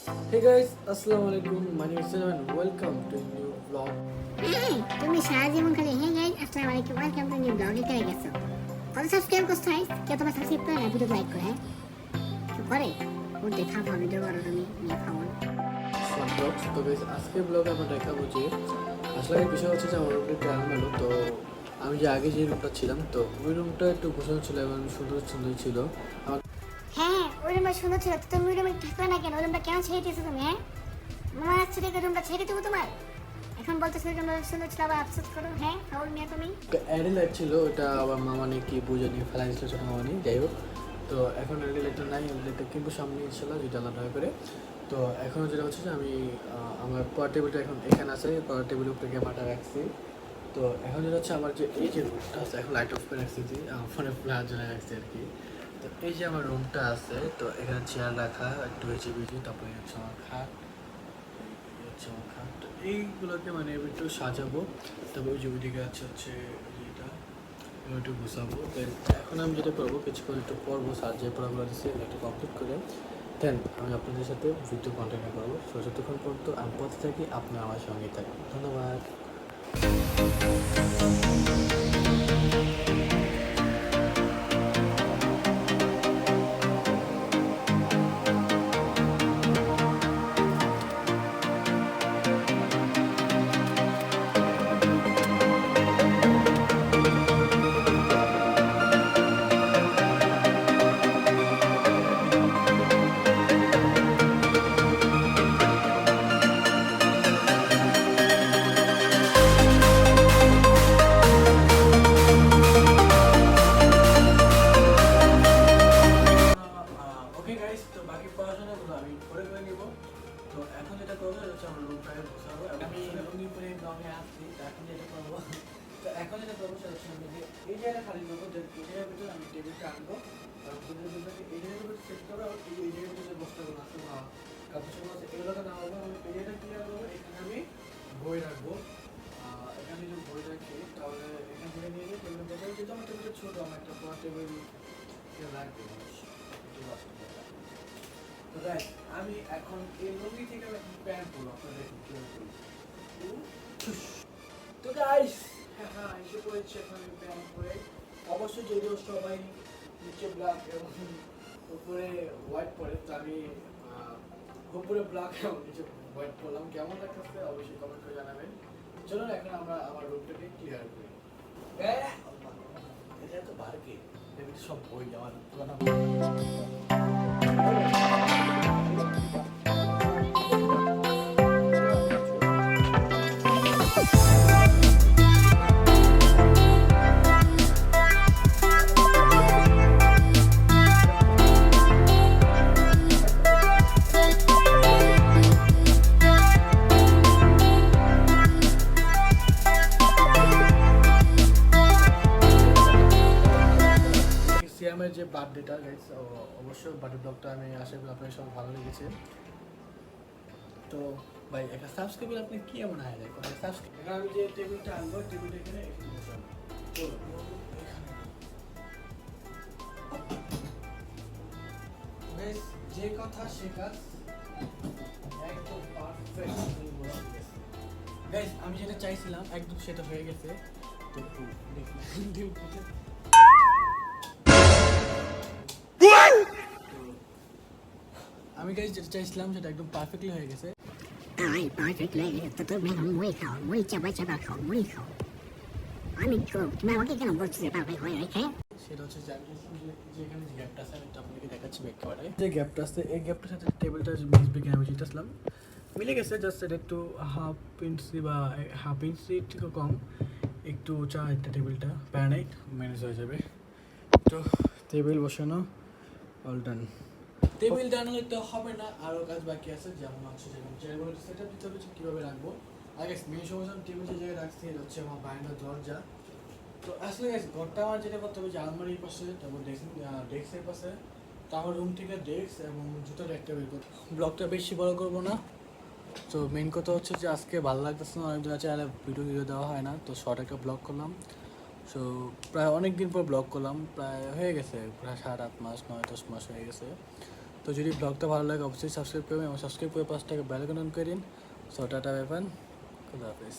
Hey guys, Assalamualaikum. My name is Sam and welcome to a new vlog. তুমি সারা জীবন খালি hey guys আসসালামু আলাইকুম welcome to new ব্লগে করে গেছো কত সাবস্ক্রাইব করছো গাইস কে তোমার সাবস্ক্রাইব করে না ভিডিও লাইক করে হ্যাঁ কি করে ও দেখা ভালো ভিডিও করো তুমি নিয়ে খাও Vlogs. তো guys, আজকে ব্লগে আমরা দেখাবো যে আসলে এই বিষয় হচ্ছে যে আমার রুমটা একটু এলোমেলো। তো আমি যে আগে যে রুমটা ছিলাম তো ওই রুমটা একটু গোছানো ছিল এবং সুন্দর সুন্দর ছিল। আমার হ্যাঁ ওই রুমটা সুন্দর ছিল তো তুমি ওই রুমে থাকবে না কেন ওই রুমটা কেন ছেড়ে দিয়েছো তুমি হ্যাঁ মনে হচ্ছে দেখে রুমটা ছেড়ে দেবো তোমার এখন বলতেছো ওই রুমটা সুন্দর ছিল আবার আফসোস করো হ্যাঁ ফাউল নিয়ে তুমি একটা অ্যাডি লাইট ছিল, ওটা আবার মামা নিয়ে কি বুঝে নিয়ে ফেলা দিয়েছিল ছোটো মামা নিয়ে, যাই হোক। তো এখন অ্যাডি লাইটটা নাই, অ্যাডি লাইটটা কিন্তু সামনে ছিল যেটা আলাদা করে। তো এখন যেটা হচ্ছে যে আমি আমার পড়ার টেবিলটা এখন এখানে আছে, পড়ার টেবিলের উপরে ক্যামেরাটা রাখছি। তো এখন যেটা হচ্ছে আমার যে এই যে রুমটা আছে এখন লাইট অফ করে রাখছি, যে ফোনে ফ্ল্যাশ জ্বালিয়ে রাখছি আর কি। তো এই যে আমার রুমটা আছে, তো এখানে চেয়ার রাখা একটু বেঁচে বেঁচে, তারপরে হচ্ছে আমার খাট, এই হচ্ছে আমার খাট। তো এইগুলোকে মানে একটু সাজাবো, তারপরে ওই যে ওইদিকে আছে হচ্ছে এটা একটু গুছাবো। দেন এখন আমি যেটা করবো কিছুক্ষণ একটু পড়বো, স্যার যে পড়াগুলো দিচ্ছে একটু কমপ্লিট করে দেন আমি আপনাদের সাথে ভিডিও কন্টিনিউ করবো। সো যতক্ষণ পর্যন্ত আমি পথে থাকি আপনি আমার সঙ্গেই থাকুন। ধন্যবাদ। ওকে গাইস, তো বাকি পড়াশোনাগুলো আমি পরে করে নিব। তো এখন যেটা করবো সেটা হচ্ছে আমার রুমটাকে গোছাবো। আমি রুমে পরে ব্লগে আসছি, তো এখন যেটা করবো তো এখন যেটা করবো সেটা হচ্ছে আমি যে এই জায়গাটা খালি করবো, যে এই জায়গার ভিতরে আমি টেবিলটা আনবো, এই জায়গার ভিতরে সেট করবো, এই জায়গার ভিতরে যে বস্তাগুলো আছে বা কাপড় আছে এগুলোকে নামাবো। আমি এই জায়গাটা ক্লিয়ার করবো, এখানে আমি বই রাখবো। এখানে যদি বই রাখি তাহলে এখান থেকে নিয়ে যাই টেবিলের ভিতরে, যেহেতু আমার টেবিলটা ছোটো, আমার একটা বড় টেবিল লাগবে। তো গাইস আমি এখন এই লুঙ্গি থেকে আমি প্যান্ট পরবো, আপনারা দেখুন কিভাবে পরি। তো গাইস হ্যাঁ এসে পড়েছে এখন আমি প্যান্ট পরে। অবশ্যই যদিও সবাই নিচে ব্ল্যাক এবং উপরে হোয়াইট পরে, তো আমি উপরে ব্ল্যাক এবং নিচে হোয়াইট পরলাম। কেমন লাগতেছে অবশ্যই কমেন্ট করে জানাবেন। চলুন এখন আমরা আমার রুমটাকে ক্লিয়ার করি। এটা তো বারকে সব বই আমার পুরানো। সিয়ামের যে বার্থডেটা গাইস, অবশ্যই বার্থডে ব্লগটা আমি আশা করি আপনাদের সব ভালো লেগেছে। তো ভাই একটা সাবস্ক্রাইবার আপনি কি এমন হয়ে যায় কোনো সাবস্ক্রাইব। এখানে আমি যে টেবিলটা আনবো, টেবিলটা এখানে বসাবো। চলো গাইস, যে কথা সে কাজ, একদম পারফেক্ট গাইস। আমি যেটা চাইছিলাম একদম সেটা হয়ে গেছে। তো একটু দেখি আমি গাইস যেটা চাইছিলাম সেটা একদম পারফেক্টলি হয়ে গেছে। আই পারফেক্ট লাগে তো তুমি এখন মুড়ি খাও মুড়ি চাপা চাপা খাও মুড়ি খাও আমি তুমি আমাকে কেন বলছো যে পারফেক্ট হয়ে রেখে সেটা হচ্ছে যে যেখানে যে গ্যাপটা আছে আমি আপনাকে দেখাচ্ছি ব্যাকওয়ার্ডে যে গ্যাপটা আছে, এই গ্যাপটার সাথে টেবিলটা মিসবে কিনা আমি জিতেছিলাম, মিলে গেছে। জাস্ট এটা একটু হাফ ইঞ্চি বা হাফ ইঞ্চি থেকে কম একটু উঁচা একটা টেবিলটা প্যারানাইট ম্যানেজ হয়ে যাবে। তো টেবিল বসানো অল ডান। টেবিল ডান হলে তো হবে না, আরও কাজ বাকি আছে, যেমন হচ্ছে যেমন চেয়ারগুলো সেট আপ দিতে হবে কীভাবে রাখবো। আগে মেন সমস্যা টেবিল যে জায়গায় রাখছি এটা হচ্ছে আমার বারান্দার দরজা। তো আসলে ঘরটা আমার যেটা করতে হবে যে আলমারির পাশে, তারপর ডেস্কের পাশে, তো আমার রুম থেকে ডেস্ক এবং জুতার একটা বের করতে। ব্লগটা বেশি বড় করবো না। তো মেন কথা হচ্ছে যে আজকে ভালো লাগতেছে না, অনেকদিন আছে ভিডিও দেওয়া হয় না, তো শর্ট একটা ব্লগ করলাম। সো প্রায় অনেক দিন পর ব্লগ করলাম, প্রায় হয়ে গেছে প্রায় 7-8 মাস 9-10 মাস হয়ে গেছে। তো যদি ব্লগটা ভালো লাগে অবশ্যই সাবস্ক্রাইব করবেন এবং সাবস্ক্রাইব করে পাশটাকে বেল আইকন অন করে দিন। সো টাটা, বাই বাই, খুদা হাফেজ।